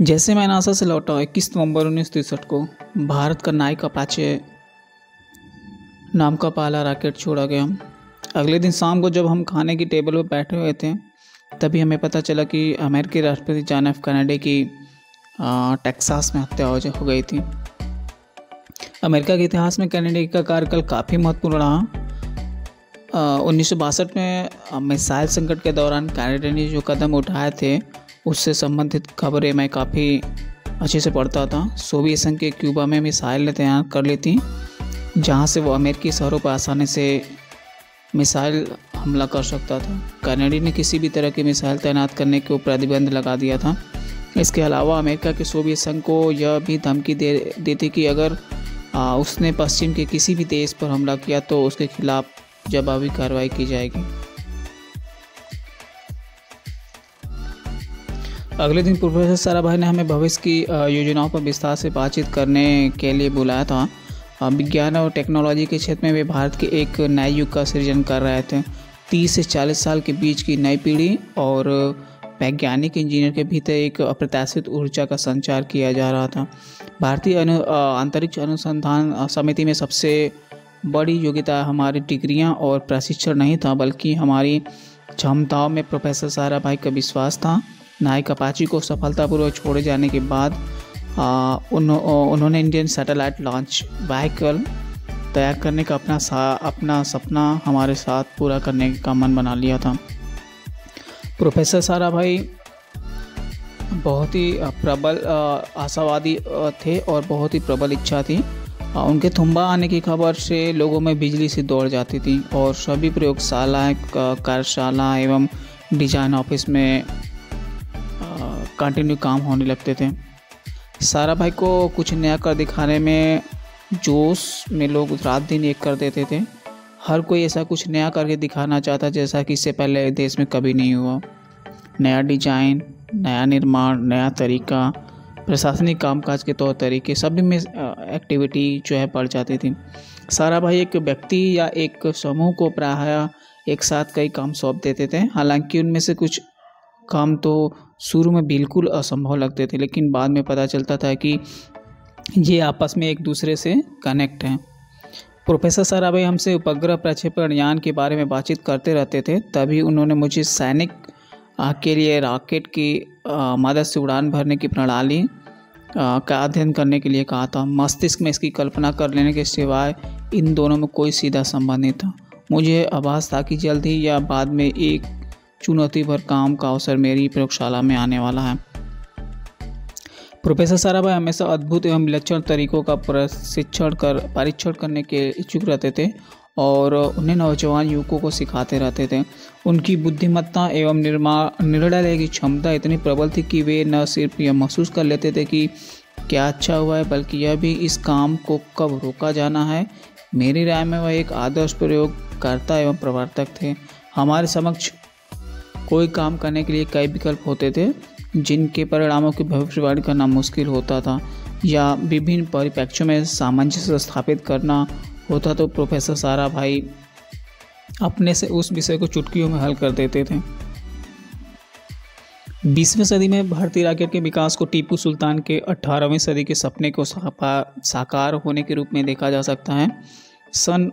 जैसे मैं नासा से लौटा 21 नवंबर 1963 को भारत का नाइक अपाचे नाम का पहला रॉकेट छोड़ा गया। अगले दिन शाम को जब हम खाने की टेबल पर बैठे हुए थे तभी हमें पता चला कि अमेरिकी राष्ट्रपति जॉन एफ कैनेडी की टेक्सास में हत्या हो गई थी। अमेरिका के इतिहास में कैनेडी का कार्यकाल काफ़ी महत्वपूर्ण रहा। 1962 में मिसाइल संकट के दौरान कैनेडी ने जो कदम उठाए थे उससे संबंधित खबरें मैं काफ़ी अच्छे से पढ़ता था। सोवियत संघ के क्यूबा में मिसाइलें तैयार कर ली थी जहां से वो अमेरिकी शहरों पर आसानी से मिसाइल हमला कर सकता था। कैनेडी ने किसी भी तरह की मिसाइल तैनात करने को प्रतिबंध लगा दिया था। इसके अलावा अमेरिका के सोवियत संघ को यह भी धमकी दी थी कि अगर उसने पश्चिम के किसी भी देश पर हमला किया तो उसके खिलाफ जवाबी कार्रवाई की जाएगी। अगले दिन प्रोफेसर साराभाई ने हमें भविष्य की योजनाओं पर विस्तार से बातचीत करने के लिए बुलाया था। विज्ञान और टेक्नोलॉजी के क्षेत्र में वे भारत के एक नए युग का सृजन कर रहे थे। 30 से 40 साल के बीच की नई पीढ़ी और वैज्ञानिक इंजीनियर के भीतर एक अप्रत्याशित ऊर्जा का संचार किया जा रहा था। भारतीय अंतरिक्ष अनुसंधान समिति में सबसे बड़ी योग्यता हमारी डिग्रियां और प्रशिक्षण नहीं था बल्कि हमारी क्षमताओं में प्रोफेसर साराभाई का विश्वास था। नाइक अपाची को सफलतापूर्वक छोड़े जाने के बाद उन्होंने इंडियन सैटेलाइट लॉन्च व्हीकल तैयार करने का अपना सपना हमारे साथ पूरा करने का मन बना लिया था। प्रोफेसर साराभाई बहुत ही प्रबल आशावादी थे और बहुत ही प्रबल इच्छा थी। उनके थुम्बा आने की खबर से लोगों में बिजली सी दौड़ जाती थी और सभी प्रयोगशालाएं, कार्यशाला एवं डिजाइन ऑफिस में कंटिन्यू काम होने लगते थे। साराभाई को कुछ नया कर दिखाने में जोश में लोग रात दिन एक कर देते थे। हर कोई ऐसा कुछ नया करके दिखाना चाहता जैसा कि इससे पहले देश में कभी नहीं हुआ। नया डिजाइन, नया निर्माण, नया तरीका, प्रशासनिक कामकाज के तौर तरीके सभी में एक्टिविटी जो है बढ़ जाती थी। साराभाई एक व्यक्ति या एक समूह को प्रायः एक साथ कई काम सौंप देते थे। हालांकि उनमें से कुछ काम तो शुरू में बिल्कुल असंभव लगते थे लेकिन बाद में पता चलता था कि ये आपस में एक दूसरे से कनेक्ट हैं। प्रोफेसर साराभाई हमसे उपग्रह प्रक्षेपण यान के बारे में बातचीत करते रहते थे। तभी उन्होंने मुझे सैनिक के लिए रॉकेट की मदद से उड़ान भरने की प्रणाली का अध्ययन करने के लिए कहा था। मस्तिष्क में इसकी कल्पना कर लेने के सिवाय इन दोनों में कोई सीधा संबंध नहीं था। मुझे आभास था कि जल्द ही या बाद में एक चुनौती भर काम का अवसर मेरी प्रयोगशाला में आने वाला है। प्रोफेसर साराभाई हमेशा अद्भुत एवं विलक्षण तरीकों का परीक्षण करने के इच्छुक रहते थे और उन्हें नौजवान युवकों को सिखाते रहते थे। उनकी बुद्धिमत्ता एवं निर्णय लेने की क्षमता इतनी प्रबल थी कि वे न सिर्फ यह महसूस कर लेते थे कि क्या अच्छा हुआ है बल्कि यह भी इस काम को कब रोका जाना है। मेरी राय में वह एक आदर्श प्रयोगकर्ता एवं प्रवर्तक थे। हमारे समक्ष कोई काम करने के लिए कई विकल्प होते थे जिनके परिणामों की भविष्यवाणी करना मुश्किल होता था या विभिन्न परिप्रेक्ष्यों में सामंजस्य स्थापित करना होता तो प्रोफेसर साराभाई अपने से उस विषय को चुटकियों में हल कर देते थे। 20वीं सदी में भारतीय रॉकेट के विकास को टीपू सुल्तान के 18वीं सदी के सपने को साकार होने के रूप में देखा जा सकता है। सन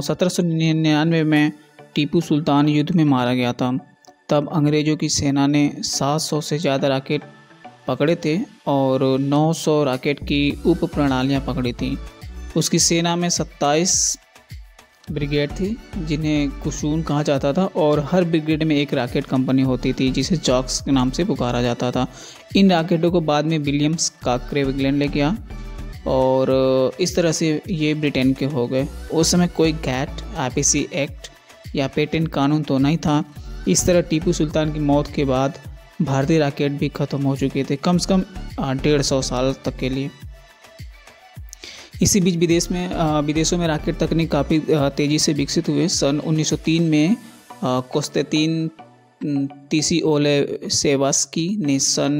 1799 में टीपू सुल्तान युद्ध में मारा गया था। तब अंग्रेज़ों की सेना ने 700 से ज़्यादा रॉकेट पकड़े थे और 900 रॉकेट की उप प्रणालियाँ पकड़ी थीं। उसकी सेना में 27 ब्रिगेड थी जिन्हें कुशून कहा जाता था और हर ब्रिगेड में एक रॉकेट कंपनी होती थी जिसे जॉक्स के नाम से पुकारा जाता था। इन रॉकेटों को बाद में विलियम्स काकरे इंग्लैंड ले गया और इस तरह से ये ब्रिटेन के हो गए। उस समय कोई गैट, आईपीसी एक्ट या पेटेंट कानून तो नहीं था। इस तरह टीपू सुल्तान की मौत के बाद भारतीय रॉकेट भी खत्म हो चुके थे, कम से कम 150 साल तक के लिए। इसी बीच विदेशों में रॉकेट तकनीक काफ़ी तेज़ी से विकसित हुए। सन 1903 में कोस्तेतीन तिसिओलेसेवस्की ने सन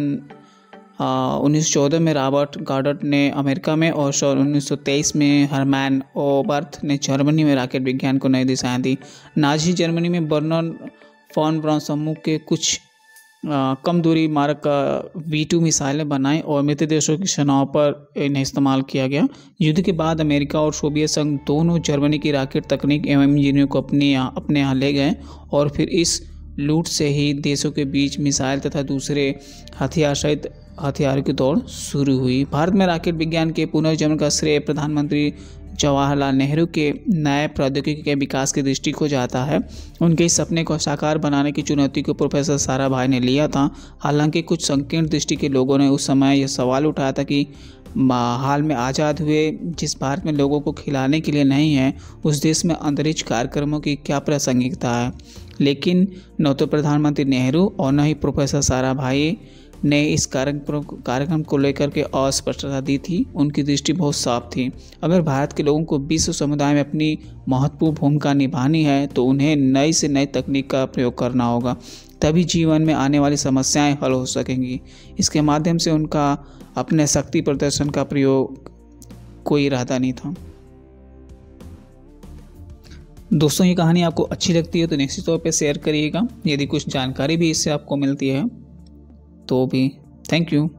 1914 में रॉबर्ट गॉडर्ड ने अमेरिका में और सन 1923 में हरमैन ओबर्थ ने जर्मनी में रॉकेट विज्ञान को नई दिशाएं दी। नाजी जर्मनी में बर्नर फॉन ब्राउन समूह के कुछ कम दूरी मारक V2 मिसाइलें बनाई और मित्र देशों की सेनाओं पर इन्हें इस्तेमाल किया गया। युद्ध के बाद अमेरिका और सोवियत संघ दोनों जर्मनी की रॉकेट तकनीक एवं इंजीनियरों को अपने यहाँ ले गए और फिर इस लूट से ही देशों के बीच मिसाइल तथा दूसरे हथियार सहित हथियारों की दौड़ शुरू हुई। भारत में रॉकेट विज्ञान के पुनर्जीवन का श्रेय प्रधानमंत्री जवाहरलाल नेहरू के नए प्रौद्योगिकी के विकास की दृष्टि को जाता है। उनके इस सपने को साकार बनाने की चुनौती को प्रोफेसर साराभाई ने लिया था। हालांकि कुछ संकीर्ण दृष्टि के लोगों ने उस समय यह सवाल उठाया था कि हाल में आज़ाद हुए जिस भारत में लोगों को खिलाने के लिए नहीं है, उस देश में अंतरिक्ष कार्यक्रमों की क्या प्रासंगिकता है। लेकिन न तो प्रधानमंत्री नेहरू और न ही प्रोफेसर साराभाई ने इस कार्यक्रम को लेकर के अस्पष्टता दी थी। उनकी दृष्टि बहुत साफ थी। अगर भारत के लोगों को विश्व समुदाय में अपनी महत्वपूर्ण भूमिका निभानी है तो उन्हें नई से नई तकनीक का प्रयोग करना होगा, तभी जीवन में आने वाली समस्याएं हल हो सकेंगी। इसके माध्यम से उनका अपने शक्ति प्रदर्शन का प्रयोग कोई इरादा नहीं था। दोस्तों, ये कहानी आपको अच्छी लगती है तो निश्चित तौर पे शेयर करिएगा। यदि कुछ जानकारी भी इससे आपको मिलती है तो भी थैंक यू।